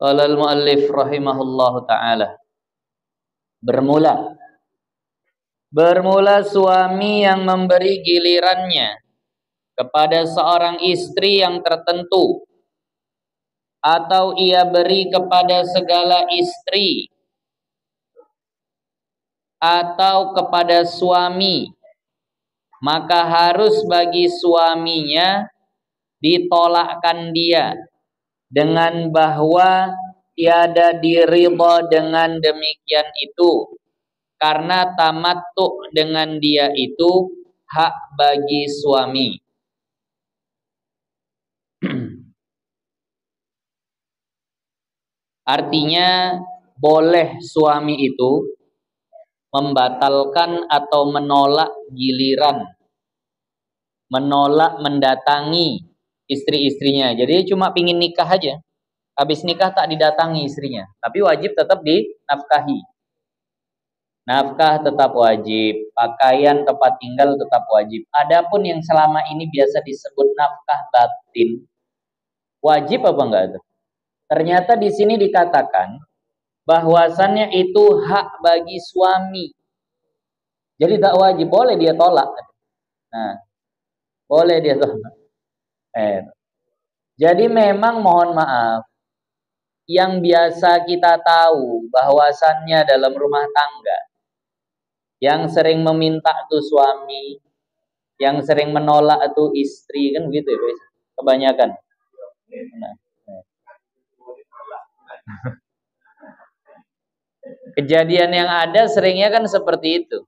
Qala al-muallif rahimahullahu ta'ala. Bermula suami yang memberi gilirannya kepada seorang istri yang tertentu, atau ia beri kepada segala istri, atau kepada suami, maka harus bagi suaminya ditolakkan dia dengan bahwa tiada diridha dengan demikian itu, karena tamattu dengan dia itu hak bagi suami. Artinya boleh suami itu membatalkan atau menolak giliran, menolak mendatangi istri-istrinya. Jadi cuma pingin nikah aja, habis nikah tak didatangi istrinya, tapi wajib tetap dinafkahi. Nafkah tetap wajib, pakaian, tempat tinggal tetap wajib. Adapun yang selama ini biasa disebut nafkah batin, wajib apa enggak itu? Ternyata di sini dikatakan bahwasannya itu hak bagi suami. Jadi tak wajib, boleh dia tolak. Nah, boleh dia tolak. Jadi memang mohon maaf, yang biasa kita tahu bahwasannya dalam rumah tangga, yang sering meminta tuh suami, yang sering menolak tuh istri, kan begitu ya, guys? Kebanyakan. Nah. Kejadian yang ada seringnya kan seperti itu.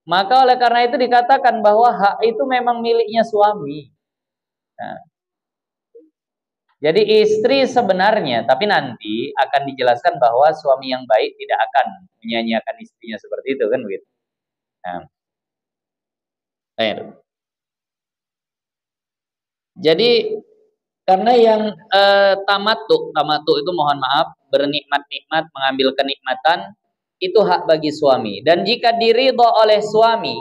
Maka oleh karena itu dikatakan bahwa hak itu memang miliknya suami. Nah, jadi istri sebenarnya, tapi nanti akan dijelaskan bahwa suami yang baik tidak akan menyanyiakan istrinya seperti itu, kan begitu. Nah. Jadi karena yang tamattu itu mohon maaf, bernikmat-nikmat, mengambil kenikmatan, itu hak bagi suami. Dan jika diridho oleh suami,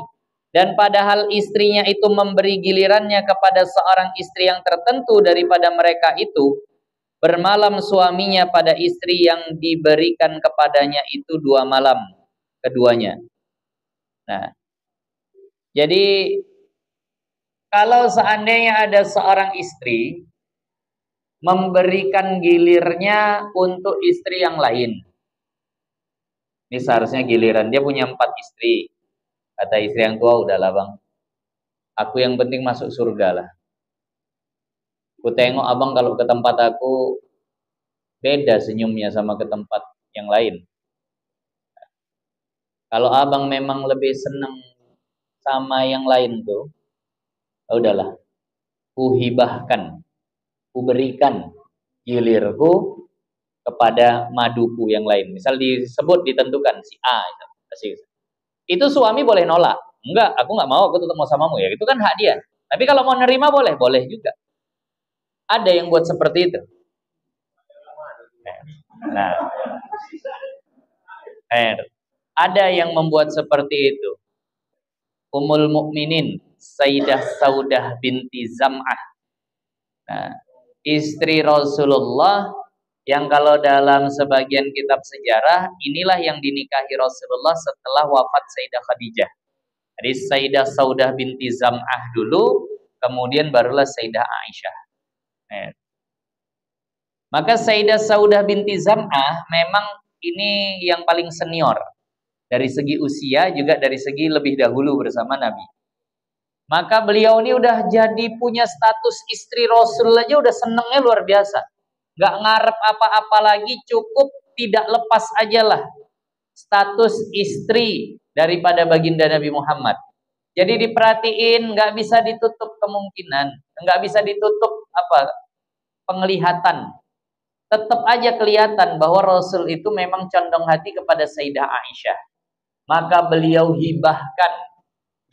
dan padahal istrinya itu memberi gilirannya kepada seorang istri yang tertentu daripada mereka itu, bermalam suaminya pada istri yang diberikan kepadanya itu 2 malam keduanya. Nah, jadi kalau seandainya ada seorang istri memberikan gilirnya untuk istri yang lain, ini seharusnya giliran, dia punya 4 istri. Kata istri yang tua, udahlah bang, aku yang penting masuk surga lah. Aku tengok abang kalau ke tempat aku beda senyumnya sama ke tempat yang lain. Kalau abang memang lebih senang sama yang lain tuh, udahlah, ku hibahkan, ku berikan gilirku kepada maduku yang lain. Misal disebut, ditentukan si A, itu suami boleh nolak. Enggak, aku nggak mau, aku tetap mau samamu, ya itu kan hak dia. Tapi kalau mau nerima boleh juga. Ada yang buat seperti itu. Nah, ada yang membuat seperti itu. Ummul Mukminin Sayyidah Saudah binti Zam'ah. Nah, istri Rasulullah yang kalau dalam sebagian kitab sejarah, inilah yang dinikahi Rasulullah setelah wafat Sayyidah Khadijah. Jadi Sayyidah Saudah binti Zam'ah dulu, kemudian barulah Sayyidah Aisyah. Maka Sayyidah Saudah binti Zam'ah memang ini yang paling senior. Dari segi usia, juga dari segi lebih dahulu bersama Nabi. Maka beliau ini udah jadi punya status istri Rasul aja udah senengnya luar biasa. Gak ngarep apa-apa lagi, cukup tidak lepas aja lah status istri daripada baginda Nabi Muhammad. Jadi diperhatiin, gak bisa ditutup kemungkinan, gak bisa ditutup penglihatan. Tetap aja kelihatan bahwa Rasul itu memang condong hati kepada Sayyidah Aisyah. Maka beliau hibahkan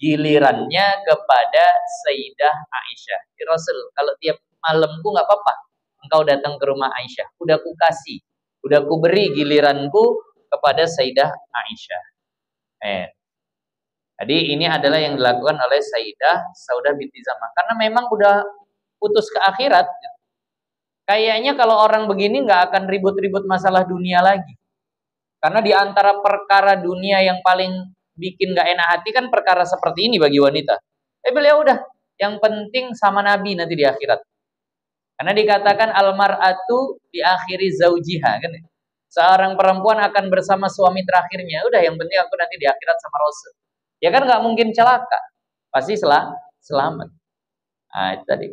gilirannya kepada Sayyidah Aisyah. Rasul, kalau tiap malamku nggak apa-apa, engkau datang ke rumah Aisyah, udah ku kasih, udah ku beri giliranku kepada Sayyidah Aisyah. Jadi ini adalah yang dilakukan oleh Sayyidah Saudah binti Zam'ah, karena memang udah putus ke akhirat. Kayaknya kalau orang begini nggak akan ribut-ribut masalah dunia lagi. Karena di antara perkara dunia yang paling bikin nggak enak hati kan perkara seperti ini bagi wanita. Beliau udah, yang penting sama Nabi nanti di akhirat. Karena dikatakan almar'atu di akhiri zaujiha kan. Seorang perempuan akan bersama suami terakhirnya. Udah, yang penting aku nanti di akhirat sama Rasul. Ya kan nggak mungkin celaka. Pasti selamat. Nah, itu tadi.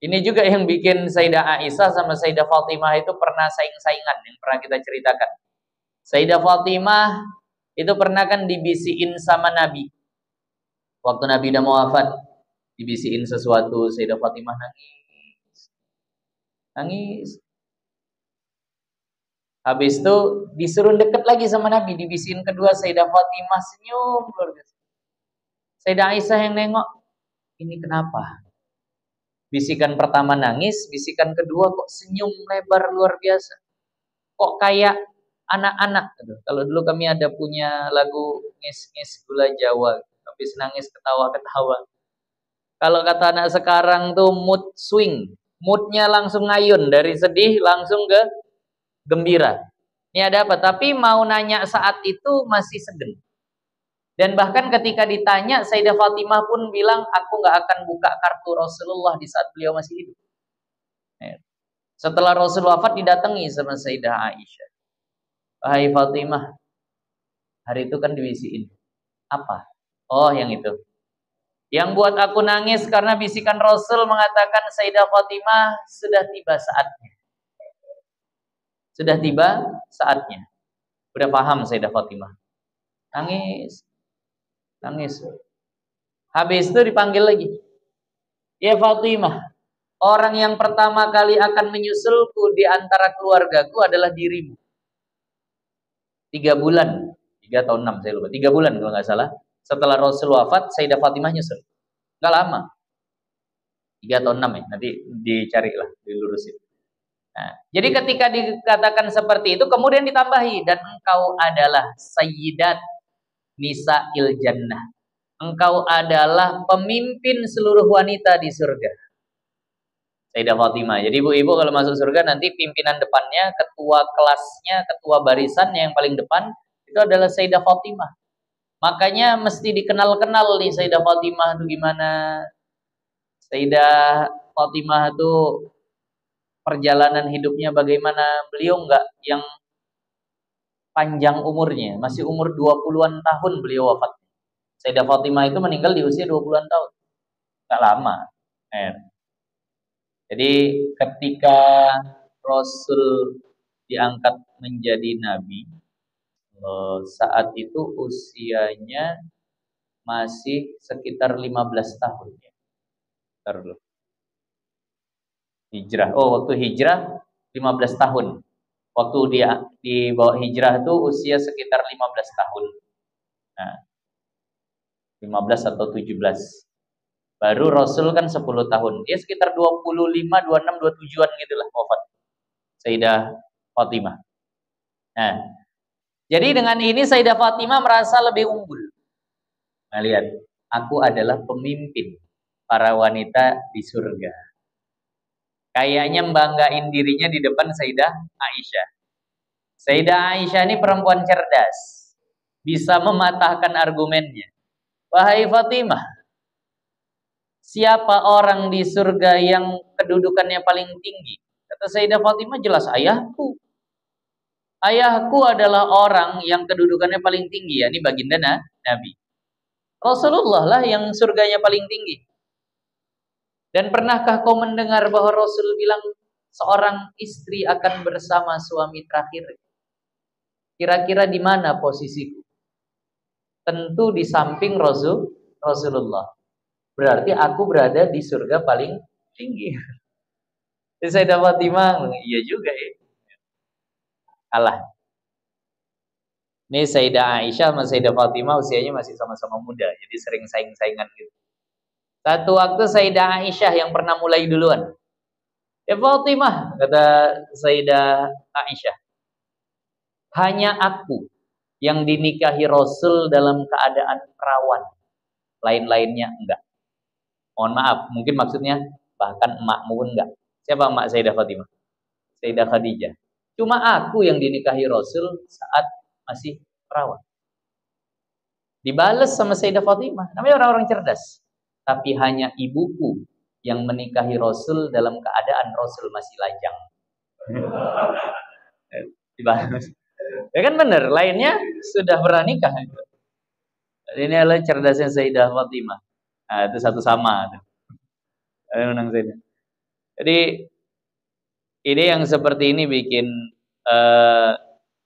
Ini juga yang bikin Sayyidah Aisyah sama Sayyidah Fatimah itu pernah saing-saingan yang pernah kita ceritakan. Sayyidah Fatimah itu pernah kan dibisiin sama Nabi. Waktu Nabi udah mau wafat, dibisiin sesuatu, Sayyidah Fatimah nangis. Nangis. Habis itu disuruh deket lagi sama Nabi, dibisiin kedua, Sayyidah Fatimah senyum luar biasa. Sayyidah Aisyah yang nengok, ini kenapa? Bisikan pertama nangis, bisikan kedua kok senyum lebar luar biasa. Kok kayak anak-anak. Kalau dulu kami ada punya lagu ngis-ngis gula Jawa, habis nangis ketawa-ketawa. Kalau kata anak sekarang tuh mood swing, moodnya langsung ngayun dari sedih langsung ke gembira. Ini ada apa? Tapi mau nanya saat itu masih segen. Dan bahkan ketika ditanya, Sayyidah Fatimah pun bilang, aku nggak akan buka kartu Rasulullah di saat beliau masih hidup. Setelah Rasul wafat didatangi sama Sayyidah Aisyah. Wahai Fatimah, hari itu kan dibisiin. Apa? Oh, yang itu. Yang buat aku nangis karena bisikan Rasul mengatakan, Sayyidah Fatimah, sudah tiba saatnya. Sudah tiba saatnya. Udah paham Sayyidah Fatimah. Nangis. Nangis. Habis itu dipanggil lagi. Ya Fatimah, orang yang pertama kali akan menyusulku di antara keluargaku adalah dirimu. 3 bulan. 3 atau 6 saya lupa. 3 bulan kalau nggak salah. Setelah Rasul wafat, Sayyidah Fatimah nyusul. Nggak lama. 3 atau 6 ya. Nanti dicarilah, dilurusin. Nah, jadi ketika dikatakan seperti itu, kemudian ditambahi, dan engkau adalah Sayyidat Nisa'il Jannah. Engkau adalah pemimpin seluruh wanita di surga. Sayyidah Fatimah. Jadi ibu-ibu kalau masuk surga nanti pimpinan depannya, ketua kelasnya, ketua barisannya yang paling depan itu adalah Sayyidah Fatimah. Makanya mesti dikenal-kenal nih Sayyidah Fatimah itu gimana. Sayyidah Fatimah itu perjalanan hidupnya bagaimana. Beliau enggak yang panjang umurnya, masih umur 20-an tahun beliau wafat. Sayyidah Fatimah itu meninggal di usia 20-an tahun. Enggak lama. Jadi ketika Rasul diangkat menjadi nabi, saat itu usianya masih sekitar 15 tahun ya. Hijrah. Oh, waktu hijrah 15 tahun. Waktu dia dibawa hijrah itu usia sekitar 15 tahun. Nah, 15 atau 17. Baru Rasul kan 10 tahun. Dia sekitar 25, 26, 27-an gitulah wafat. Sayyidah Fatimah. Nah, jadi dengan ini Sayyidah Fatimah merasa lebih unggul. Nah, lihat, aku adalah pemimpin para wanita di surga. Kayaknya membanggain dirinya di depan Sayyidah Aisyah. Sayyidah Aisyah ini perempuan cerdas. Bisa mematahkan argumennya. Wahai Fatimah, siapa orang di surga yang kedudukannya paling tinggi? Kata Sayyidah Fatimah, jelas ayahku. Ayahku adalah orang yang kedudukannya paling tinggi, yakni baginda Nabi. Rasulullah lah yang surganya paling tinggi. Dan pernahkah kau mendengar bahwa Rasul bilang seorang istri akan bersama suami terakhir? Kira-kira di mana posisiku? Tentu di samping Rasulullah. Berarti aku berada di surga paling tinggi. Jadi saya dapat Fatimah, iya juga ya. Alah. Ini Sayyidah Aisyah sama Sayyidah Fatimah usianya masih sama-sama muda, jadi sering saing-saingan gitu. Satu waktu Sayyidah Aisyah yang pernah mulai duluan. Ya Fatimah, kata Sayyidah Aisyah, hanya aku yang dinikahi Rasul dalam keadaan perawan. Lain-lainnya enggak. Mohon maaf, mungkin maksudnya bahkan emakmu pun enggak. Siapa emak Sayyidah Fatimah? Sayyidah Khadijah. Cuma aku yang dinikahi Rasul saat masih perawan. Dibales sama Sayyidah Fatimah. Namanya orang-orang cerdas. Tapi hanya ibuku yang menikahi Rasul dalam keadaan Rasul masih lajang. Dibales. Ya kan benar, lainnya sudah pernah nikah. Ini adalah cerdasnya Sayyidah Fatimah. Nah, itu satu sama. Jadi ini yang seperti ini bikin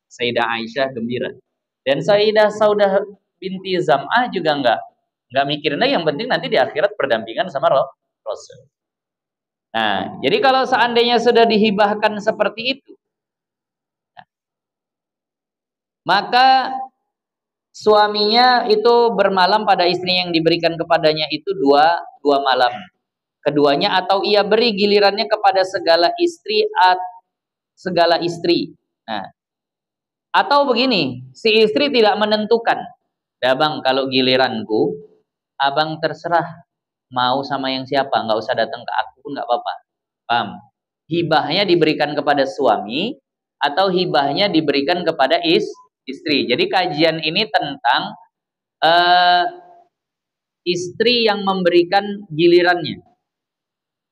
Sayyidah Aisyah gembira. Dan Sayyidah Saudah binti Zam'ah juga enggak mikirin lagi, yang penting nanti di akhirat berdampingan sama Rasul. Nah, jadi kalau seandainya sudah dihibahkan seperti itu, maka suaminya itu bermalam pada istrinya yang diberikan kepadanya itu dua malam. Keduanya atau ia beri gilirannya kepada segala istri. Nah, atau begini, si istri tidak menentukan. "Dah bang, kalau giliranku, abang terserah mau sama yang siapa, nggak usah datang ke aku pun nggak apa-apa." Paham? Hibahnya diberikan kepada suami atau hibahnya diberikan kepada istri. Jadi kajian ini tentang istri yang memberikan gilirannya.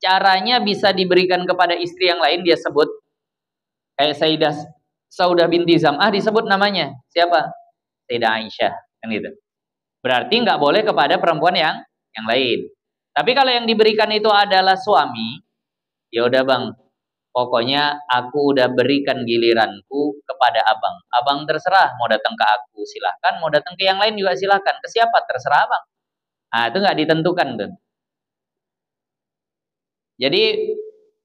Caranya bisa diberikan kepada istri yang lain, dia sebut. Kayak Sayyidah Saudah binti Zam'ah disebut namanya. Siapa? Sayyidah Aisyah. Kan gitu. Berarti nggak boleh kepada perempuan yang lain. Tapi kalau yang diberikan itu adalah suami, ya udah bang, pokoknya aku udah berikan giliranku kepada abang. Abang terserah, mau datang ke aku silahkan, mau datang ke yang lain juga silahkan. Ke siapa? Terserah abang. Nah, itu nggak ditentukan tuh. Jadi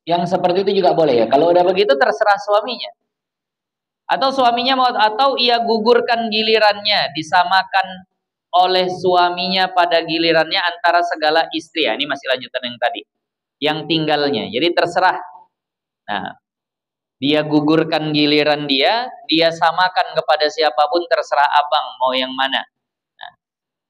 yang seperti itu juga boleh ya. Kalau udah begitu terserah suaminya. Atau suaminya mau, atau ia gugurkan gilirannya, disamakan oleh suaminya pada gilirannya antara segala istri. Ya, ini masih lanjutan yang tadi. Yang tinggalnya. Jadi terserah. Nah, dia gugurkan giliran dia samakan kepada siapapun, terserah abang mau yang mana. Nah,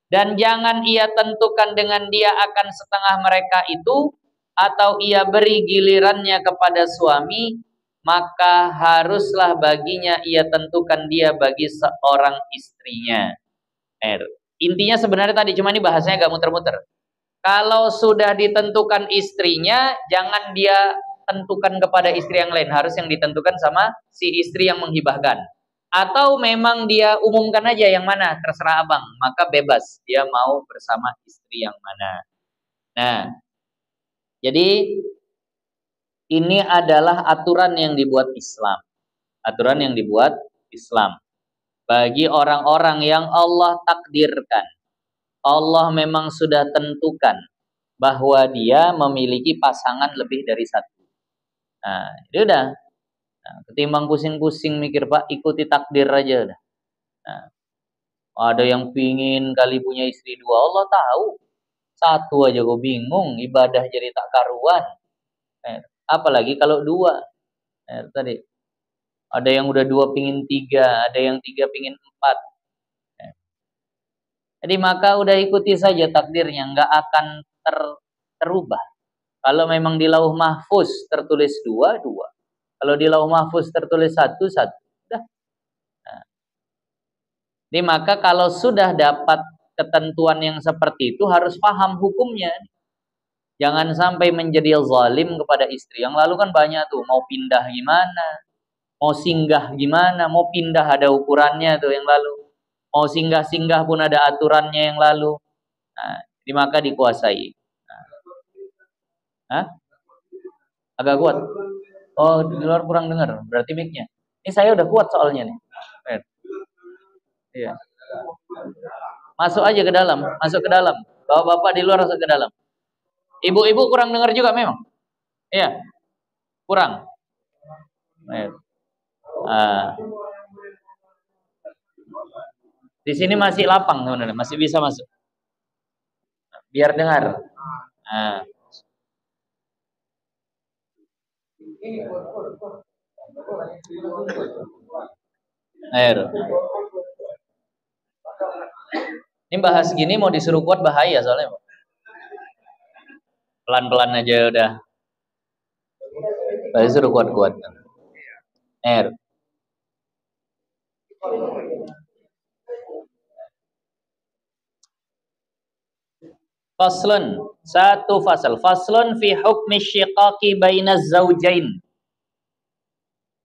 dan jangan ia tentukan dengan dia akan setengah mereka itu, atau ia beri gilirannya kepada suami, maka haruslah baginya ia tentukan dia bagi seorang istrinya. Intinya sebenarnya tadi, cuma ini bahasanya agak muter-muter. Kalau sudah ditentukan istrinya, jangan dia tentukan kepada istri yang lain, harus yang ditentukan sama si istri yang menghibahkan. Atau memang dia umumkan aja yang mana, terserah abang, maka bebas dia mau bersama istri yang mana. Nah, jadi ini adalah aturan yang dibuat Islam. Aturan yang dibuat Islam bagi orang-orang yang Allah takdirkan. Allah memang sudah tentukan bahwa dia memiliki pasangan lebih dari satu. Nah, itu udah. Nah, ketimbang pusing-pusing mikir, Pak, ikuti takdir aja udah. Nah, ada yang pingin kali punya istri dua, Allah tahu. Satu aja gue bingung, ibadah jadi tak karuan. Apalagi kalau dua. Tadi ada yang udah dua pingin tiga, ada yang tiga pingin empat. Jadi maka udah ikuti saja takdirnya, nggak akan terubah. Kalau memang di lauh mahfuz tertulis dua, dua. Kalau di lauh mahfuz tertulis satu, satu. Udah. Nah. Jadi maka kalau sudah dapat ketentuan yang seperti itu, harus paham hukumnya. Jangan sampai menjadi zalim kepada istri. Yang lalu kan banyak tuh, mau pindah gimana, mau singgah gimana, mau pindah ada ukurannya tuh yang lalu. Mau singgah-singgah pun ada aturannya yang lalu. Nah, jadi maka dikuasai. Hah? Agak kuat. Oh, di luar kurang dengar. Berarti mic-nya. Ini saya udah kuat soalnya nih. Iya. Masuk aja ke dalam, masuk ke dalam. Bapak-bapak di luar masuk ke dalam. Ibu-ibu kurang dengar juga memang. Iya. Kurang. Di sini masih lapang teman-teman, masih bisa masuk. Biar dengar. Ini bahas gini mau disuruh kuat bahaya soalnya. Pelan-pelan aja udah. Bahas suruh kuat-kuat. Er. Faslun, satu fasal. Faslun fi hukmi syiqaqi bainaz zaujain.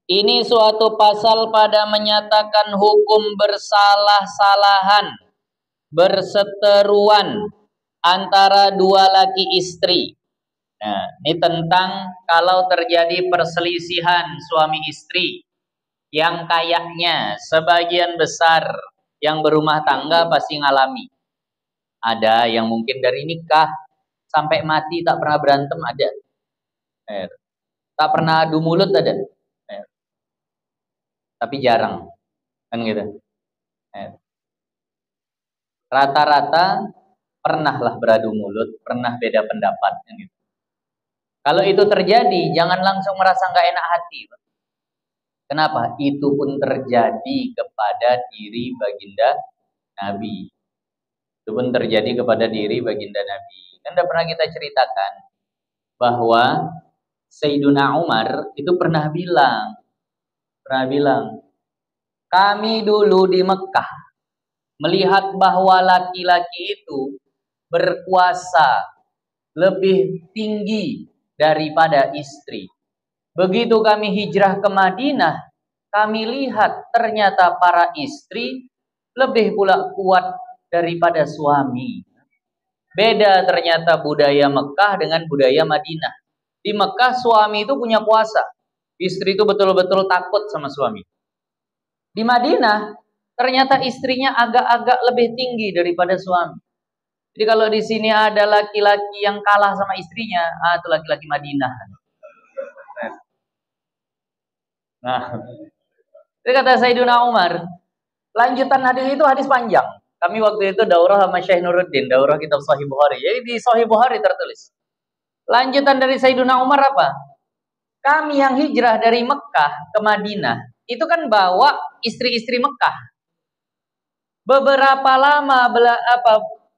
Ini suatu pasal pada menyatakan hukum bersalah-salahan, berseteruan antara dua laki istri. Nah, ini tentang kalau terjadi perselisihan suami istri yang kayaknya sebagian besar yang berumah tangga pasti ngalami. Ada yang mungkin dari nikah sampai mati tak pernah berantem, ada. Tak pernah adu mulut, ada. Tapi jarang, kan gitu. Rata-rata pernahlah beradu mulut, pernah beda pendapat, kan gitu. Kalau itu terjadi, jangan langsung merasa nggak enak hati, Pak. Kenapa? Itu pun terjadi kepada diri baginda Nabi. Itu pun terjadi kepada diri baginda Nabi. Kan udah pernah kita ceritakan bahwa Sayyiduna Umar itu pernah bilang, kami dulu di Mekah melihat bahwa laki-laki itu berkuasa lebih tinggi daripada istri. Begitu kami hijrah ke Madinah, kami lihat ternyata para istri lebih pula kuat daripada suami. Beda ternyata budaya Mekah dengan budaya Madinah. Di Mekah suami itu punya kuasa. Istri itu betul-betul takut sama suami. Di Madinah ternyata istrinya agak-agak lebih tinggi daripada suami. Jadi kalau di sini ada laki-laki yang kalah sama istrinya, itu laki-laki Madinah. Nah, itu kata Sayyiduna Umar. Lanjutan hadis itu hadis panjang. Kami waktu itu daurah sama Syekh Nuruddin, daurah kitab Sahih Bukhari. Jadi di Sahih Bukhari tertulis. Lanjutan dari Sayyiduna Umar apa? Kami yang hijrah dari Mekah ke Madinah, itu kan bawa istri-istri Mekah. Beberapa lama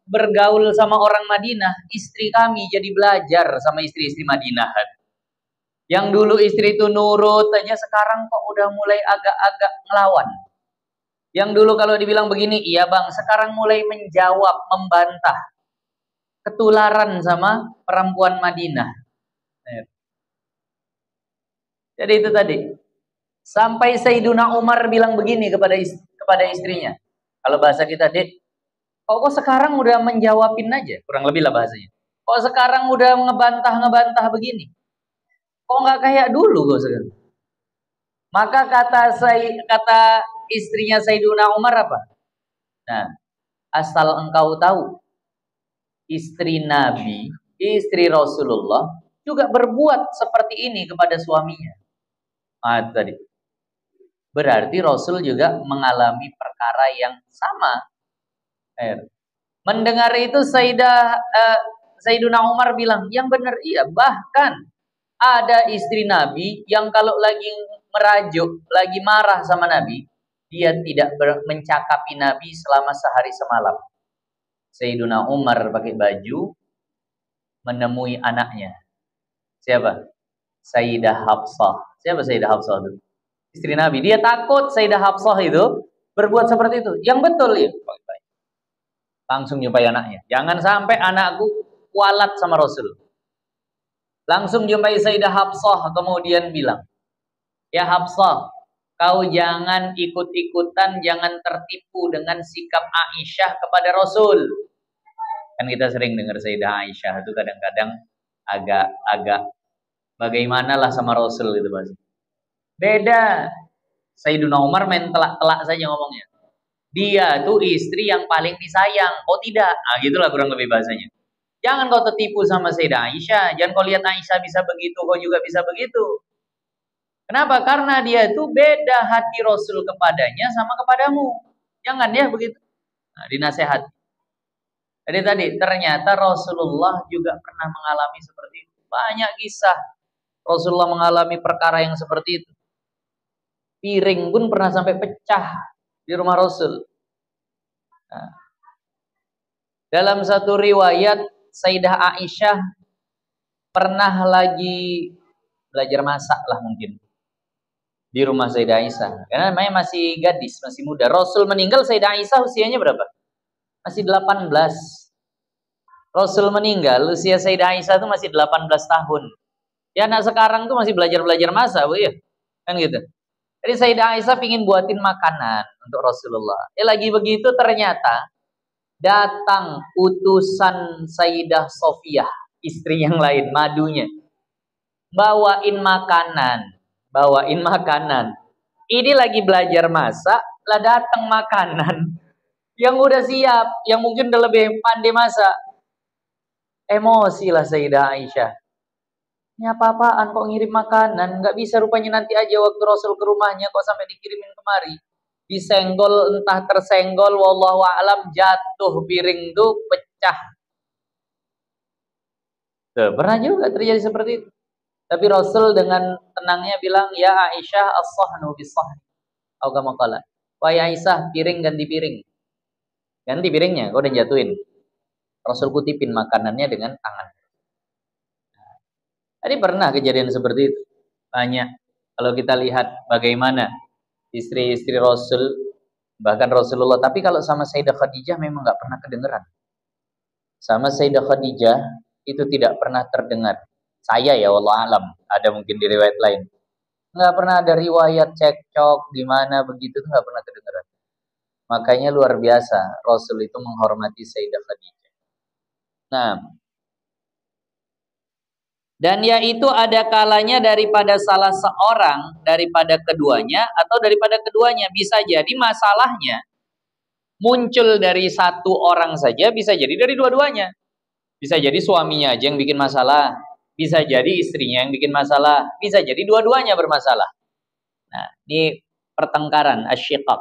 bergaul sama orang Madinah, istri kami jadi belajar sama istri-istri Madinah. Yang dulu istri itu nurut aja, sekarang kok udah mulai agak-agak ngelawan. Yang dulu kalau dibilang begini, iya bang, sekarang mulai menjawab, membantah. Ketularan sama perempuan Madinah. Jadi itu tadi. Sampai Sayyiduna Umar bilang begini kepada istrinya. Kalau bahasa kita, Dek, kok sekarang udah menjawabin aja? Kurang lebih lah bahasanya. Kok sekarang udah ngebantah begini? Kok nggak kayak dulu kok sekarang? Maka kata istrinya Sayyiduna Umar apa? Nah, asal engkau tahu, istri Nabi, istri Rasulullah juga berbuat seperti ini kepada suaminya. Tadi. Berarti Rasul juga mengalami perkara yang sama. Mendengar itu Sayyiduna Umar bilang, yang benar iya, bahkan ada istri Nabi yang kalau lagi merajuk, lagi marah sama Nabi, dia tidak mencakapi Nabi selama sehari semalam. Sayyiduna Umar pakai baju menemui anaknya. Siapa? Sayyidah Hafsah. Siapa Sayyidah Hafsah itu? Istri Nabi. Dia takut Sayyidah Hafsah itu berbuat seperti itu. Yang betul ya. Langsung jumpai anaknya. Jangan sampai anakku kualat sama Rasul. Langsung jumpai Sayyidah Hafsah, kemudian bilang, ya Hafsah, kau jangan ikut-ikutan, jangan tertipu dengan sikap Aisyah kepada Rasul. Kan kita sering dengar Sayyidah Aisyah itu kadang-kadang agak bagaimana lah sama Rasul gitu Mas. Beda. Sayyiduna Umar main telak-telak saja ngomongnya. Dia tuh istri yang paling disayang. Oh tidak. Gitulah kurang lebih bahasanya. Jangan kau tertipu sama Sayyidah Aisyah. Jangan kau lihat Aisyah bisa begitu, kau juga bisa begitu. Kenapa? Karena dia itu beda hati Rasul kepadanya sama kepadamu. Jangan ya begitu. Dinasehati. Jadi tadi ternyata Rasulullah juga pernah mengalami seperti itu. Banyak kisah Rasulullah mengalami perkara yang seperti itu. Piring pun pernah sampai pecah di rumah Rasul. Dalam satu riwayat, Sayyidah Aisyah pernah lagi belajar masak lah mungkin. di rumah Sayyidah Aisyah. Karena namanya masih gadis, masih muda. Rasul meninggal, Sayyidah Aisyah usianya berapa? Masih 18. Rasul meninggal, usia Sayyidah Aisyah itu masih 18 tahun. Ya anak sekarang tuh masih belajar-belajar masak, Bu ya. Kan gitu. Jadi Sayyidah Aisyah pingin buatin makanan untuk Rasulullah. Ya lagi begitu ternyata datang utusan Sayyidah Sofiyah, istri yang lain, madunya. Bawain makanan, bawain makanan. Ini lagi belajar masak, lah datang makanan yang udah siap, yang mungkin udah lebih pandai masak. Emosi lah Sayyidah Aisyah. Ini apa-apaan kok ngirim makanan? Nggak bisa rupanya nanti aja waktu Rasul ke rumahnya kok sampai dikirimin kemari. Disenggol, entah tersenggol, wallahu a'lam, jatuh piring tuh pecah. Tuh, pernah juga terjadi seperti itu. Tapi Rasul dengan tenangnya bilang, ya Aisyah as-sahnu bis-sahni. Atau kama qala. Wahai Aisyah, piring ganti piring. Ganti piringnya, kau udah jatuhin. Rasul kutipin makanannya dengan tangan. Tadi pernah kejadian seperti itu. Banyak. Kalau kita lihat bagaimana istri-istri Rasul, bahkan Rasulullah. Tapi kalau sama Sayyidah Khadijah memang nggak pernah kedengeran. Sama Sayyidah Khadijah itu tidak pernah terdengar. Saya ya wallahu alam, ada mungkin di riwayat lain. Nggak pernah ada riwayat cekcok gimana begitu, itu nggak pernah kedengeran. Makanya luar biasa Rasul itu menghormati Sayyidah Khadijah. Nah, dan yaitu ada kalanya daripada salah seorang, daripada keduanya, atau daripada keduanya. Bisa jadi masalahnya muncul dari satu orang saja, bisa jadi dari dua-duanya. Bisa jadi suaminya aja yang bikin masalah, bisa jadi istrinya yang bikin masalah, bisa jadi dua-duanya bermasalah. Nah, ini pertengkaran, asyiqaq.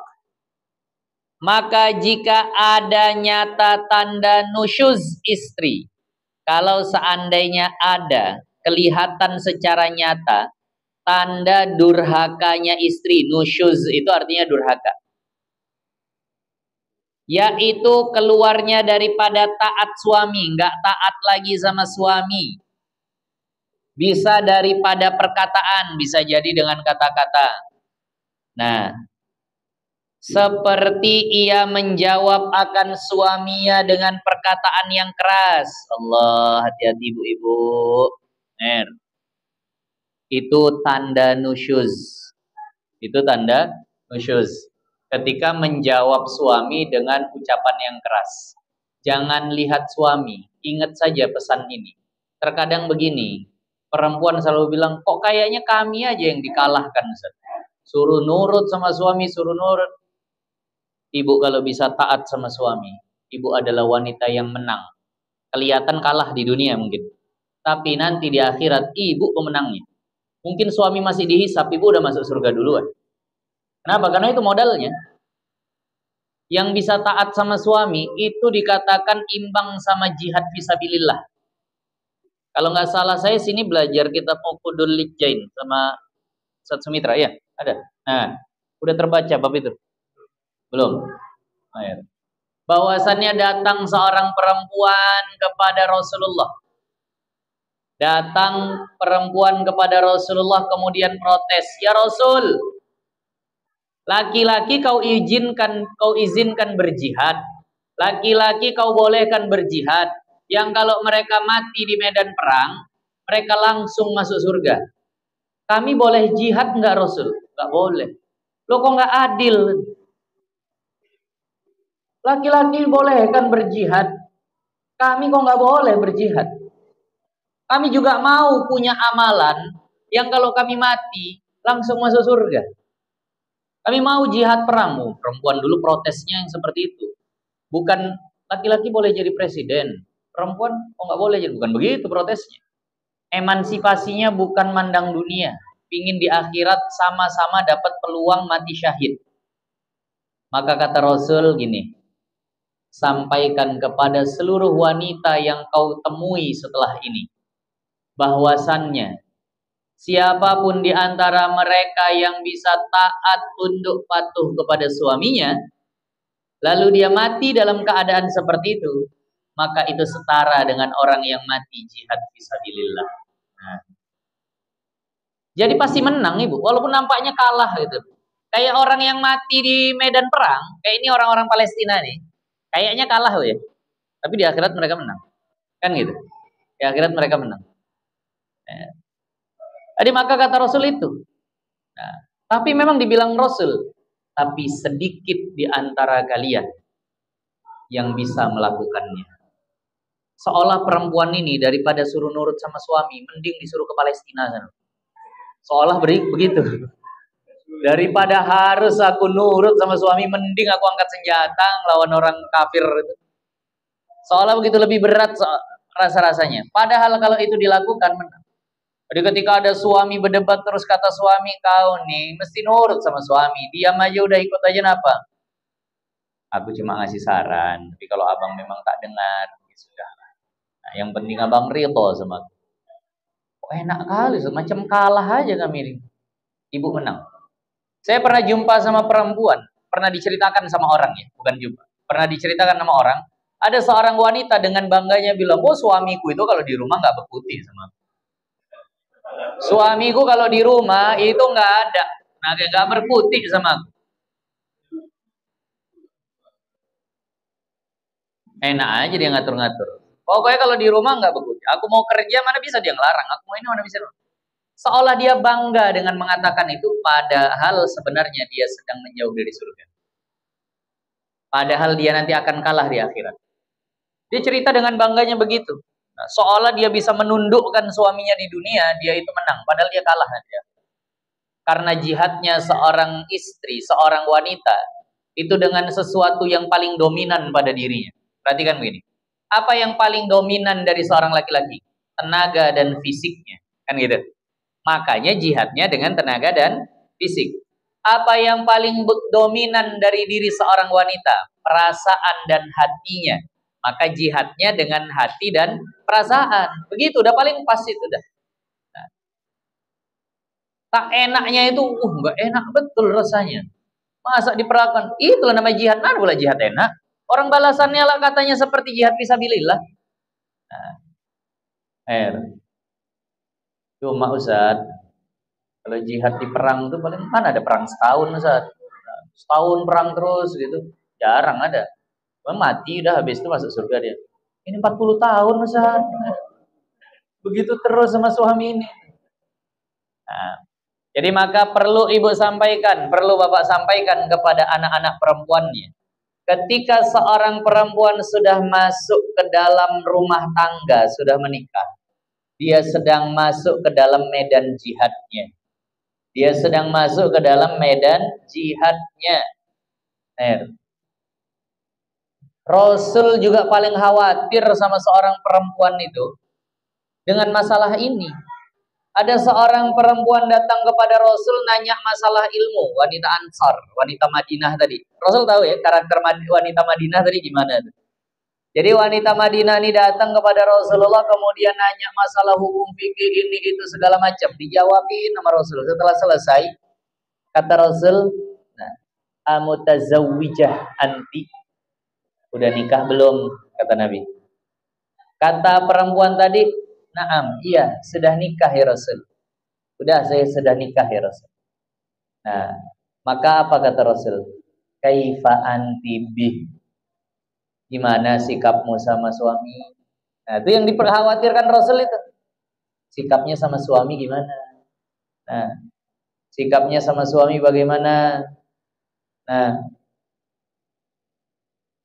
Maka jika ada nyata tanda nusyuz istri, kalau seandainya ada kelihatan secara nyata tanda durhakanya istri, nusyuz itu artinya durhaka, yaitu keluarnya daripada taat suami, nggak taat lagi sama suami. Bisa daripada perkataan, bisa jadi dengan kata-kata. Nah, seperti ia menjawab akan suaminya dengan perkataan yang keras. Allah, hati-hati ibu-ibu. Itu tanda nusyuz. Itu tanda nusyuz. Ketika menjawab suami dengan ucapan yang keras. Jangan lihat suami, ingat saja pesan ini. Terkadang begini, perempuan selalu bilang, kok kayaknya kami aja yang dikalahkan. Suruh nurut sama suami, suruh nurut. Ibu kalau bisa taat sama suami, ibu adalah wanita yang menang. Kelihatan kalah di dunia mungkin. Tapi nanti di akhirat, ibu pemenangnya. Mungkin suami masih dihisap, ibu udah masuk surga duluan. Kenapa? Karena itu modalnya. Yang bisa taat sama suami, itu dikatakan imbang sama jihad fisabilillah. Kalau nggak salah saya sini belajar kitab Uqudul Lijain sama Ustaz Sumitra, ya? Ada? Nah, udah terbaca bab itu? Belum? Ayo. Bahwasannya datang seorang perempuan kepada Rasulullah. Datang perempuan kepada Rasulullah kemudian protes, "Ya Rasul, laki-laki kau izinkan berjihad. Laki-laki kau bolehkan berjihad. Yang kalau mereka mati di medan perang, mereka langsung masuk surga. Kami boleh jihad enggak Rasul?" Enggak boleh. Loh kok enggak adil? Laki-laki bolehkan berjihad. Kami kok enggak boleh berjihad? Kami juga mau punya amalan yang kalau kami mati langsung masuk surga. Kami mau jihad perang. Perempuan dulu protesnya yang seperti itu. Bukan laki-laki boleh jadi presiden, perempuan kok nggak boleh jadi. Bukan begitu protesnya. Emansipasinya bukan mandang dunia. Pingin di akhirat sama-sama dapat peluang mati syahid. Maka kata Rasul gini, sampaikan kepada seluruh wanita yang kau temui setelah ini, bahwasannya siapapun di antara mereka yang bisa taat tunduk patuh kepada suaminya, lalu dia mati dalam keadaan seperti itu, maka itu setara dengan orang yang mati jihad fisabilillah. Nah, Jadi pasti menang ibu, walaupun nampaknya kalah gitu. Kayak orang yang mati di medan perang, kayak ini orang-orang Palestina nih, kayaknya kalah ya. Tapi di akhirat mereka menang, kan gitu. Di akhirat mereka menang. Ya. Jadi maka kata Rasul itu. Nah, tapi memang dibilang Rasul, tapi sedikit di antara kalian yang bisa melakukannya. Seolah perempuan ini daripada suruh nurut sama suami, mending disuruh ke Palestina sana. Seolah begitu. Daripada harus aku nurut sama suami, mending aku angkat senjata lawan orang kafir itu. Seolah begitu lebih berat rasa-rasanya. Padahal kalau itu dilakukan menang. Jadi ketika ada suami berdebat terus kata suami, kau nih mesti nurut sama suami. Diam aja udah ikut aja napa? Aku cuma ngasih saran. Tapi kalau abang memang tak dengar, ya sudah. Nah, yang penting abang rito sama aku. Kok enak kali, semacam kalah aja kami ini. Ibu menang. Saya pernah jumpa sama perempuan, pernah diceritakan sama orang ya, bukan jumpa. Pernah diceritakan sama orang, ada seorang wanita dengan bangganya bilang, oh suamiku itu kalau di rumah nggak berputih sama aku. Suamiku kalau di rumah itu nggak ada, nggak berputih sama aku. Enak aja dia ngatur-ngatur. Pokoknya kalau di rumah nggak berputih. Aku mau kerja mana bisa dia ngelarang, aku mau ini mana bisa. Seolah dia bangga dengan mengatakan itu, padahal sebenarnya dia sedang menjauh dari surga. Padahal dia nanti akan kalah di akhirat. Dia cerita dengan bangganya begitu. Nah, seolah dia bisa menundukkan suaminya di dunia, dia itu menang. Padahal dia kalah nanti. Karena jihadnya seorang istri, seorang wanita, itu dengan sesuatu yang paling dominan pada dirinya. Perhatikan begini. Apa yang paling dominan dari seorang laki-laki? Tenaga dan fisiknya. Kan gitu. Makanya jihadnya dengan tenaga dan fisik. Apa yang paling dominan dari diri seorang wanita? Perasaan dan hatinya. Maka jihadnya dengan hati dan perasaan. Begitu, udah paling pas itu dah. Nah, tak enaknya itu, nggak enak betul rasanya. Masa diperlakukan? Itulah nama jihad. Mana boleh jihad enak? Orang balasannya lah katanya seperti jihad fisabilillah. Nah, cuma Ustaz, kalau jihad di perang itu paling mana ada perang setahun Ustaz. Nah, setahun perang terus gitu. Jarang ada. Mati udah habis itu masuk surga dia. Ini 40 tahun Ustaz. Begitu terus sama suami ini. Nah, jadi maka perlu ibu sampaikan, perlu bapak sampaikan kepada anak-anak perempuannya. Ketika seorang perempuan sudah masuk ke dalam rumah tangga, sudah menikah, dia sedang masuk ke dalam medan jihadnya. Dia sedang masuk ke dalam medan jihadnya. Rasul juga paling khawatir sama seorang perempuan itu dengan masalah ini. Ada seorang perempuan datang kepada Rasul nanya masalah ilmu, wanita Ansar, wanita Madinah tadi. Rasul tahu ya karakter wanita Madinah tadi gimana. Jadi wanita Madinah ini datang kepada Rasulullah kemudian nanya masalah hukum fikih ini itu segala macam. Dijawabin sama Rasul. Setelah selesai kata Rasul, nah, amutazawwijah anti? Udah nikah belum? Kata Nabi. Kata perempuan tadi, naam, iya, sudah nikah ya Rasul. Udah, saya sudah nikah ya Rasul. Nah, maka apa kata Rasul? Kaifa anti bih? Gimana sikapmu sama suami? Nah, itu yang diperkhawatirkan Rasul itu. Sikapnya sama suami gimana? Nah, sikapnya sama suami bagaimana? Nah,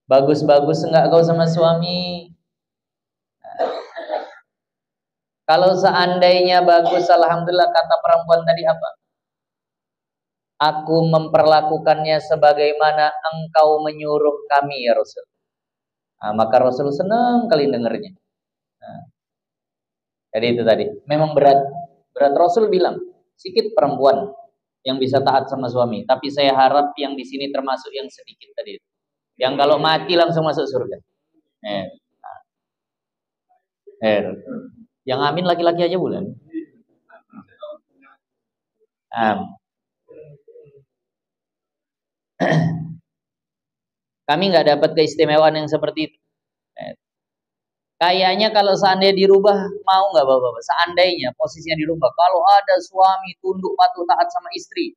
bagus-bagus enggak kau sama suami? Kalau seandainya bagus, alhamdulillah, kata perempuan tadi apa? Aku memperlakukannya sebagaimana engkau menyuruh kami ya Rasul. Nah, maka Rasul senang kali dengarnya. Nah, jadi itu tadi. Memang berat. Berat. Rasul bilang, sedikit perempuan yang bisa taat sama suami. Tapi saya harap yang di sini termasuk yang sedikit tadi. Yang kalau mati langsung masuk surga. Yang amin laki-laki aja bulan. Kami nggak dapat keistimewaan yang seperti itu. Kayaknya kalau seandainya dirubah, mau nggak bapak-bapak? Seandainya posisinya dirubah, kalau ada suami tunduk patuh taat sama istri,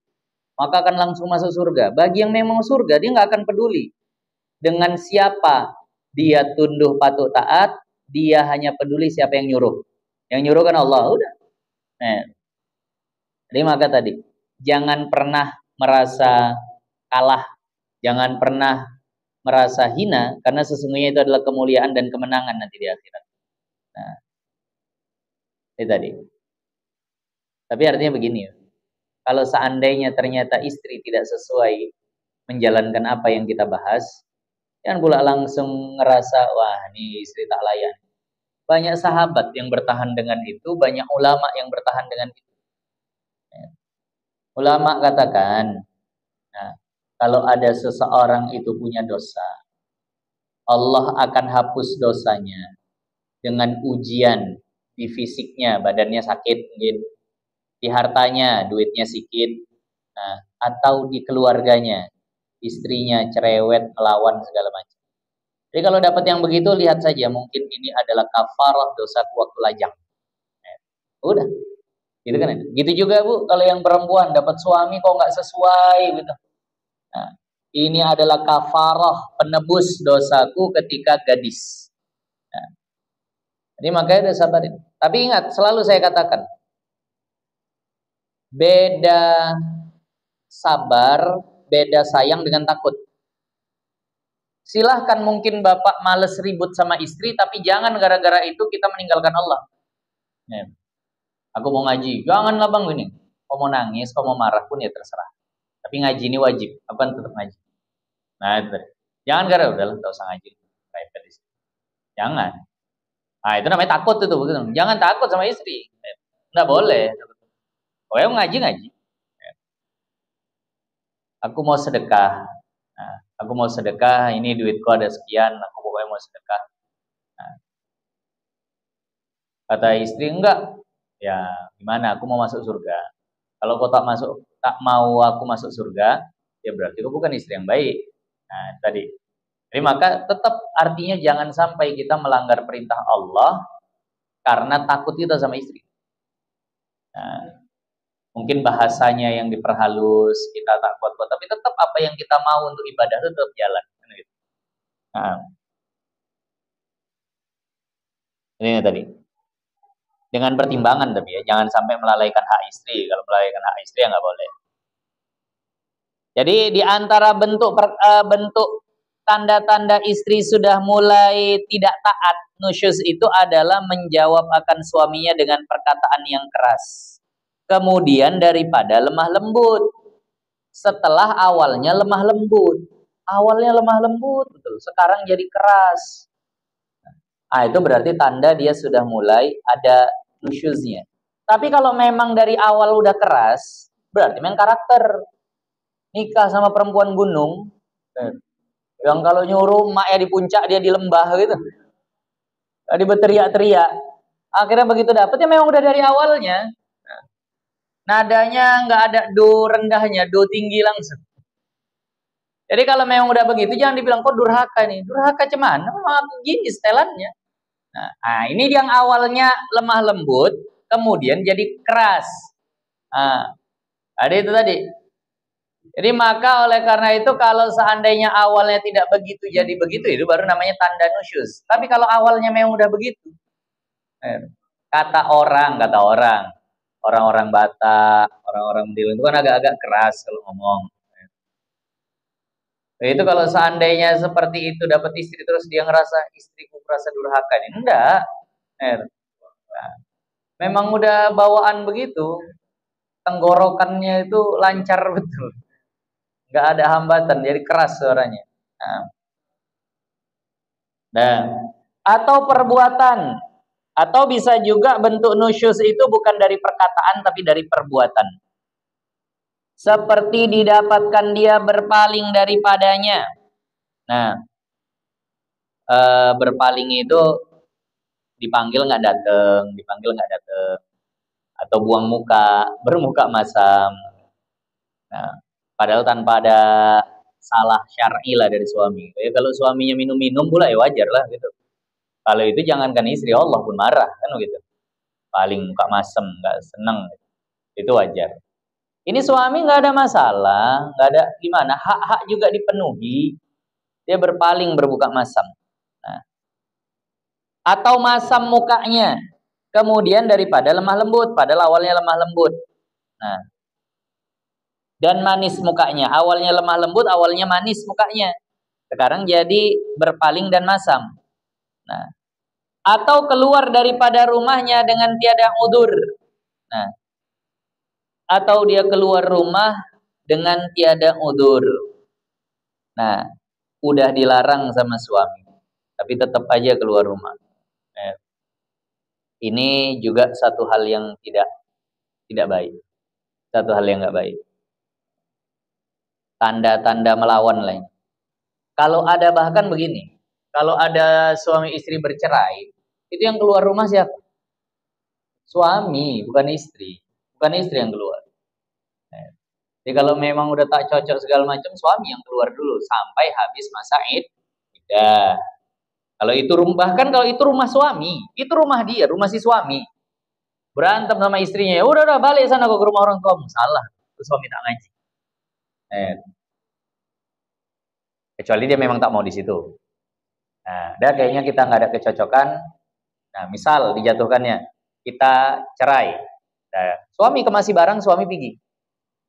maka akan langsung masuk surga. Bagi yang memang surga, dia nggak akan peduli dengan siapa dia tunduk patuh taat, dia hanya peduli siapa yang nyuruh. Yang nyuruh kan Allah, udah. Nah, jadi maka tadi, jangan pernah merasa kalah, jangan pernah merasa hina, karena sesungguhnya itu adalah kemuliaan dan kemenangan nanti di akhirat. Nah, itu tadi. Tapi artinya begini, kalau seandainya ternyata istri tidak sesuai menjalankan apa yang kita bahas, jangan pula langsung ngerasa, wah ini istri tak layan. Banyak sahabat yang bertahan dengan itu, banyak ulama yang bertahan dengan itu. Ulama katakan, nah, kalau ada seseorang itu punya dosa, Allah akan hapus dosanya dengan ujian di fisiknya, badannya sakit mungkin, di hartanya, duitnya sedikit, nah, atau di keluarganya, istrinya cerewet, melawan segala macam. Jadi kalau dapat yang begitu, lihat saja, mungkin ini adalah kafarah dosaku waktu lajang. Udah, gitu kan? Gitu juga Bu, kalau yang perempuan dapat suami kok nggak sesuai gitu. Nah, ini adalah kafarah penebus dosaku ketika gadis. Nah, jadi makanya udah sabarin. Tapi ingat, selalu saya katakan, beda sabar, beda sayang dengan takut. Silahkan mungkin bapak males ribut sama istri, tapi jangan gara-gara itu kita meninggalkan Allah. Ya. Aku mau ngaji, janganlah bang gini. Kau mau nangis, kau mau marah pun ya terserah. Tapi ngaji ini wajib, aku kan tetap ngaji. Nah itu. Jangan gara-gara udahlah, gak usah ngaji. Jangan. Nah itu namanya takut itu, begitu. Jangan takut sama istri. Nggak boleh. Oh ya ngaji. Aku mau sedekah. Nah, aku mau sedekah, ini duitku ada sekian, aku pokoknya mau sedekah. Nah, kata istri, enggak. Ya, gimana? Aku mau masuk surga. Kalau kau tak mau aku masuk surga, ya berarti kau bukan istri yang baik. Nah, tadi. Jadi maka tetap artinya jangan sampai kita melanggar perintah Allah karena takut kita sama istri. Nah, mungkin bahasanya yang diperhalus, kita tak kuat-kuat, tapi tetap apa yang kita mau untuk ibadah itu tetap jalan. Nah, ini tadi. Dengan pertimbangan tapi ya, jangan sampai melalaikan hak istri. Kalau melalaikan hak istri ya nggak boleh. Jadi di antara bentuk tanda-tanda istri sudah mulai tidak taat, nusyuz itu adalah menjawab akan suaminya dengan perkataan yang keras. Kemudian daripada lemah lembut. Setelah awalnya lemah lembut. Awalnya lemah lembut, betul. Sekarang jadi keras. Ah itu berarti tanda dia sudah mulai ada nusyuznya. Tapi kalau memang dari awal udah keras, berarti memang karakter. Nikah sama perempuan gunung, yang kalau nyuruh maknya di puncak dia di lembah gitu. Dia berteriak-teriak. Akhirnya begitu dapet ya memang udah dari awalnya. Nadanya nggak ada do rendahnya, do tinggi langsung. Jadi kalau memang udah begitu jangan dibilang kok durhaka nih. Durhaka cuman memang aku gini setelannya. Nah, ini yang awalnya lemah lembut, kemudian jadi keras. Nah, ada itu tadi. Jadi maka oleh karena itu kalau seandainya awalnya tidak begitu jadi begitu, itu baru namanya tanda nusyuz. Tapi kalau awalnya memang udah begitu, kata orang-orang Batak, orang-orang Madiun itu kan agak-agak keras kalau ngomong. Itu kalau seandainya seperti itu dapat istri terus dia ngerasa istriku merasa durhaka ini, enggak. Nah, memang udah bawaan begitu, tenggorokannya itu lancar betul. Nggak ada hambatan, jadi keras suaranya. Nah, atau perbuatan, atau bisa juga bentuk nusyuz itu bukan dari perkataan tapi dari perbuatan. Seperti didapatkan dia berpaling daripadanya. Nah, berpaling itu dipanggil nggak datang, atau buang muka, bermuka masam. Nah, padahal tanpa ada salah syar'i lah dari suami. Ya, kalau suaminya minum-minum pula ya wajar lah gitu. Kalau itu jangankan istri, Allah pun marah kan begitu. Paling muka masem, nggak seneng, itu wajar. Ini suami nggak ada masalah, nggak ada gimana, hak-hak juga dipenuhi, dia berpaling berbuka masam. Nah, atau masam mukanya, kemudian daripada lemah lembut, padahal awalnya lemah lembut. Nah, dan manis mukanya, awalnya lemah lembut, awalnya manis mukanya, sekarang jadi berpaling dan masam. Nah, atau keluar daripada rumahnya dengan tiada udzur. Nah, atau dia keluar rumah dengan tiada udzur. Nah, udah dilarang sama suami, tapi tetap aja keluar rumah. Nah, ini juga satu hal yang tidak baik. Satu hal yang nggak baik. Tanda-tanda melawan lain. Kalau ada bahkan begini, kalau ada suami istri bercerai, itu yang keluar rumah siapa? Suami, bukan istri. Bukan istri yang keluar. Jadi kalau memang udah tak cocok segala macam, suami yang keluar dulu sampai habis masa iddah. Kalau itu bahkan kalau itu rumah suami, itu rumah dia, rumah si suami. Berantem sama istrinya, ya udah balik sana ke rumah orang tuamu. Salah, itu suami tak ngaji. Kecuali dia memang tak mau di situ. Nah, dan kayaknya kita nggak ada kecocokan. Nah, misal dijatuhkannya, kita cerai. Nah, suami kemasih barang, suami pergi.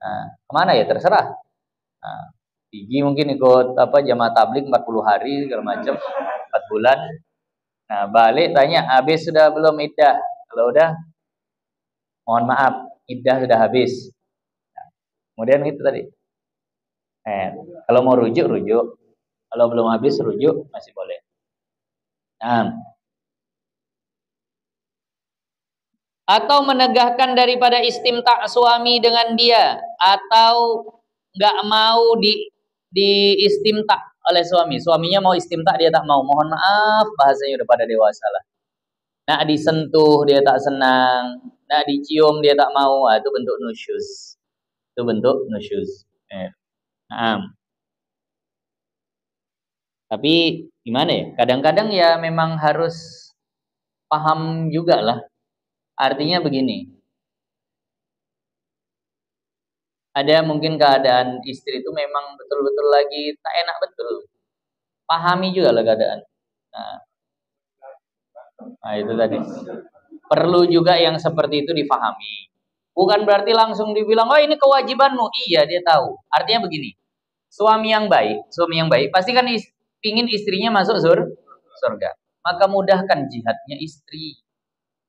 Nah, kemana ya terserah. Nah, pergi mungkin ikut jamaah tabligh 40 hari segala macam, 4 bulan. Nah, balik tanya, habis sudah belum iddah? Kalau udah, mohon maaf, iddah sudah habis. Nah, kemudian itu tadi. Kalau mau rujuk. Kalau belum habis rujuk masih boleh. Nah, atau menegahkan daripada istimta suami dengan dia, atau nggak mau di istimta oleh suami. Suaminya mau istimta, dia tak mau. Mohon maaf, bahasanya udah pada dewasa lah. Nak disentuh dia tak senang, nak dicium dia tak mau. Itu bentuk nusyuz. Itu bentuk nusyuz. Tapi gimana ya? Kadang-kadang ya memang harus paham juga lah. Artinya begini. Ada mungkin keadaan istri itu memang betul-betul lagi tak enak betul. Pahami juga lah keadaan. Nah, itu tadi. Perlu juga yang seperti itu difahami. Bukan berarti langsung dibilang, oh ini kewajibanmu. Iya, dia tahu. Artinya begini. Suami yang baik pasti kan pingin istrinya masuk surga. Maka mudahkan jihadnya istri.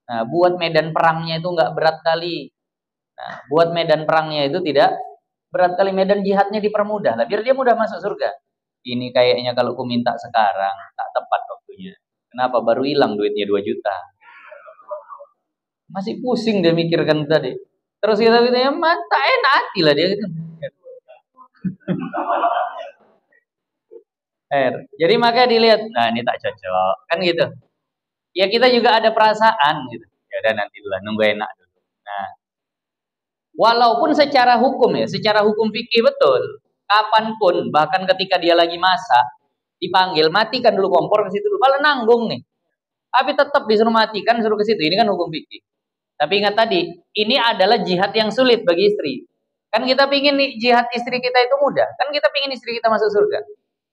Nah, buat medan perangnya itu nggak berat kali. Nah, buat medan perangnya itu tidak berat kali, medan jihadnya dipermudah lah, biar dia mudah masuk surga. Ini kayaknya kalau ku minta sekarang tak tepat waktunya. Kenapa? Baru hilang duitnya 2 juta. Masih pusing dia mikirkan tadi. Terus kita ya mata enak hati lah dia gitu. Jadi maka dilihat, nah ini tak cocok, kan gitu. Ya kita juga ada perasaan gitu. Ya udah nanti dulu, nunggu enak dulu. Nah, walaupun secara hukum ya, secara hukum fikih betul, kapanpun, bahkan ketika dia lagi masak, dipanggil, matikan dulu kompor ke situ dulu, malah nanggung nih. Tapi tetap disuruh matikan, suruh ke situ. Ini kan hukum fikih. Tapi ingat tadi, ini adalah jihad yang sulit bagi istri. Kan kita pingin nih jihad istri kita itu mudah. Kan kita pingin istri kita masuk surga.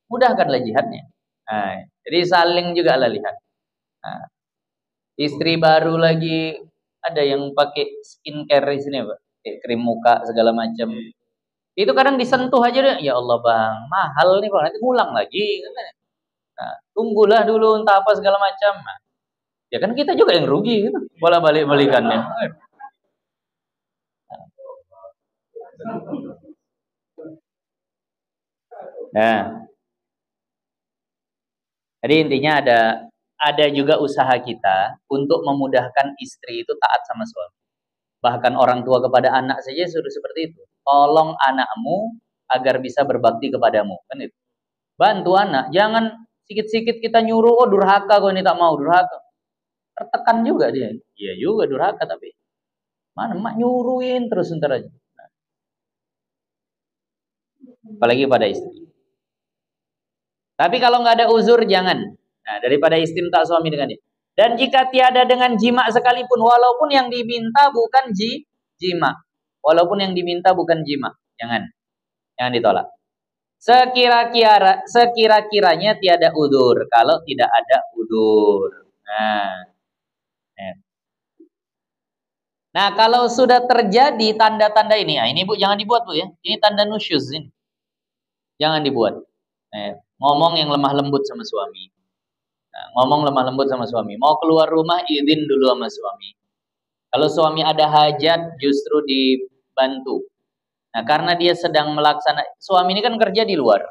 Mudahkanlah jihadnya. Nah, jadi saling juga lah lihat. Nah, istri baru lagi ada yang pakai skincare di sini, Pak. Krim muka segala macam. Itu kadang disentuh aja deh, ya Allah bang, mahal nih bang, nanti ngulang lagi. Nah, tunggulah dulu entah apa segala macam. Nah, ya kan kita juga yang rugi gitu, bola balik balikannya. Nah, jadi intinya ada juga usaha kita untuk memudahkan istri itu taat sama suami. Bahkan orang tua kepada anak saja sudah seperti itu. Tolong anakmu agar bisa berbakti kepadamu, kan itu. Bantu anak, jangan sikit-sikit kita nyuruh, oh durhaka kok ini tak mau, durhaka. Tertekan juga dia. Iya juga durhaka, tapi mana mak nyuruhin terus ntar aja. Apalagi pada istri. Tapi kalau nggak ada uzur jangan. Nah, daripada istimta suami dengan dia. Dan jika tiada dengan jima sekalipun, walaupun yang diminta bukan jima. Walaupun yang diminta bukan jima. Jangan ditolak. Sekira-kiranya tiada udur. Kalau tidak ada udur. Nah, kalau sudah terjadi tanda-tanda ini, ini Bu jangan dibuat Bu ya. Ini tanda nusyuz ini. Jangan dibuat. Ngomong yang lemah lembut sama suami. Ngomong lemah lembut sama suami. Mau keluar rumah izin dulu sama suami. Kalau suami ada hajat justru dibantu. Nah, karena dia sedang suami ini kan kerja di luar.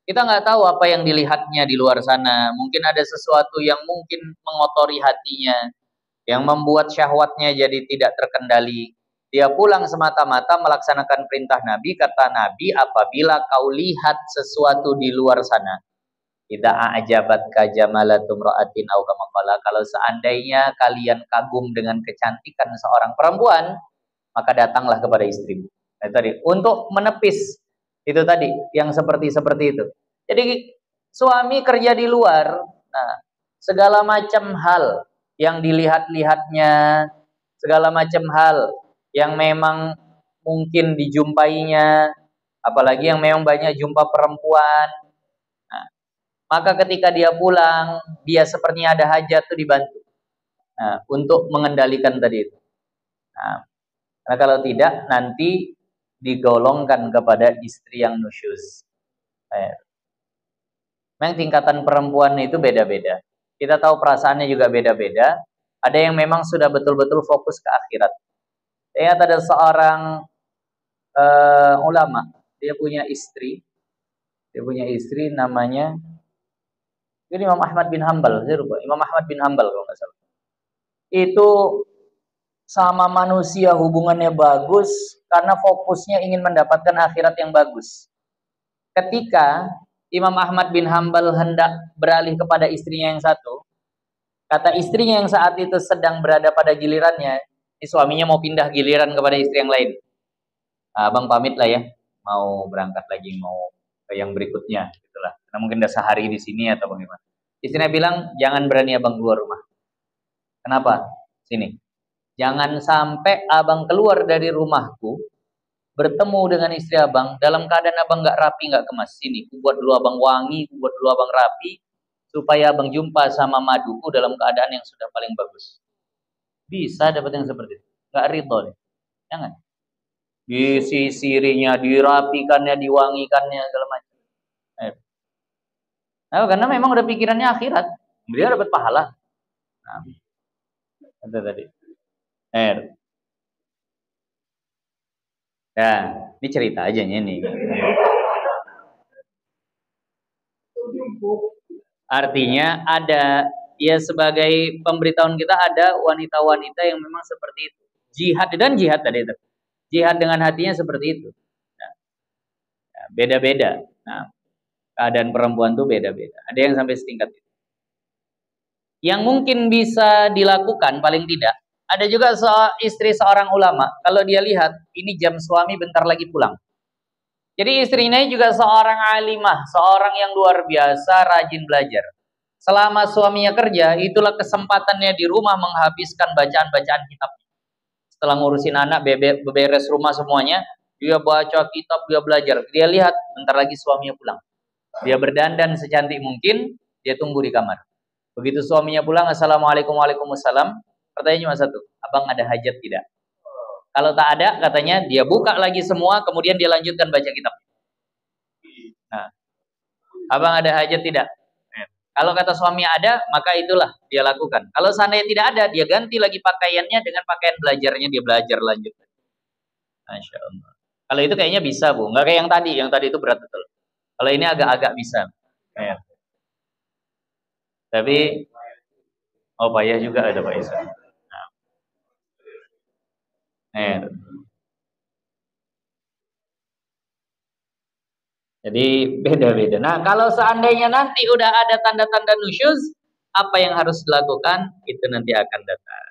Kita nggak tahu apa yang dilihatnya di luar sana. Mungkin ada sesuatu yang mungkin mengotori hatinya, yang membuat syahwatnya jadi tidak terkendali. Dia pulang semata-mata melaksanakan perintah Nabi. Kata Nabi, apabila kau lihat sesuatu di luar sana, idza a'jabatka jamalatum ra'atin aw kama qala, kalau seandainya kalian kagum dengan kecantikan seorang perempuan, maka datanglah kepada istrimu. Nah, tadi untuk menepis itu tadi yang seperti itu. Jadi suami kerja di luar, nah segala macam hal yang dilihat-lihatnya, segala macam hal yang memang mungkin dijumpainya, apalagi yang memang banyak jumpa perempuan. Maka ketika dia pulang, dia sepertinya ada hajat tuh dibantu. Nah, untuk mengendalikan tadi itu. Nah, karena kalau tidak nanti digolongkan kepada istri yang nusyuz. Memang tingkatan perempuan itu beda-beda. Kita tahu perasaannya juga beda-beda. Ada yang memang sudah betul-betul fokus ke akhirat. Ingat ada seorang ulama, dia punya istri namanya ini Imam Ahmad bin Hanbal, saya lupa. Imam Ahmad bin Hanbal kalau nggak salah. Itu sama manusia hubungannya bagus karena fokusnya ingin mendapatkan akhirat yang bagus. Ketika Imam Ahmad bin Hanbal hendak beralih kepada istrinya yang satu, kata istrinya yang saat itu sedang berada pada gilirannya, suaminya mau pindah giliran kepada istri yang lain. Abang pamit lah ya, mau berangkat lagi, mau ke yang berikutnya, gitulah. Karena mungkin udah sehari di sini atau bagaimana. Istrinya bilang, jangan berani abang keluar rumah. Kenapa? Sini. Jangan sampai abang keluar dari rumahku, bertemu dengan istri abang, dalam keadaan abang nggak rapi, nggak kemas. Sini, ku buat dulu abang wangi, ku buat dulu abang rapi, supaya abang jumpa sama maduku dalam keadaan yang sudah paling bagus. Bisa dapat yang seperti itu. Nggak ridho deh. Jangan. Disisirinya, dirapikannya, diwangikannya, segala macam. Nah, karena memang udah pikirannya akhirat. Dia dapat pahala. Nah, itu tadi. Ya, ini cerita aja nih. Artinya ada, ya sebagai pemberitahuan kita ada wanita-wanita yang memang seperti itu. Jihad dan jihad tadi itu. Jihad dengan hatinya seperti itu. Nah, beda-beda. Nah, keadaan perempuan tuh beda-beda. Ada yang sampai setingkat itu. Yang mungkin bisa dilakukan paling tidak, ada juga istri seorang ulama, kalau dia lihat ini jam suami bentar lagi pulang. Jadi istrinya juga seorang alimah, seorang yang luar biasa rajin belajar. Selama suaminya kerja, itulah kesempatannya di rumah menghabiskan bacaan-bacaan kitab. Setelah ngurusin anak, beberes rumah semuanya, dia baca kitab, dia belajar. Dia lihat bentar lagi suaminya pulang. Dia berdandan secantik mungkin, dia tunggu di kamar. Begitu suaminya pulang, assalamualaikum, waalaikumsalam. Pertanyaannya cuma satu, abang ada hajat tidak? Kalau tak ada, katanya dia buka lagi semua, kemudian dia lanjutkan baca kitab. Nah, abang ada hajat tidak? Kalau kata suami ada, maka itulah dia lakukan. Kalau seandainya tidak ada, dia ganti lagi pakaiannya dengan pakaian belajarnya, dia belajar lanjut. Masya Allah. Kalau itu kayaknya bisa, Bu. Nggak kayak yang tadi itu berat betul. Kalau ini agak-agak bisa. Tapi, payah juga ada Pak Isa. Jadi beda-beda. Nah, kalau seandainya nanti udah ada tanda-tanda nusyuz, apa yang harus dilakukan? Itu nanti akan datang.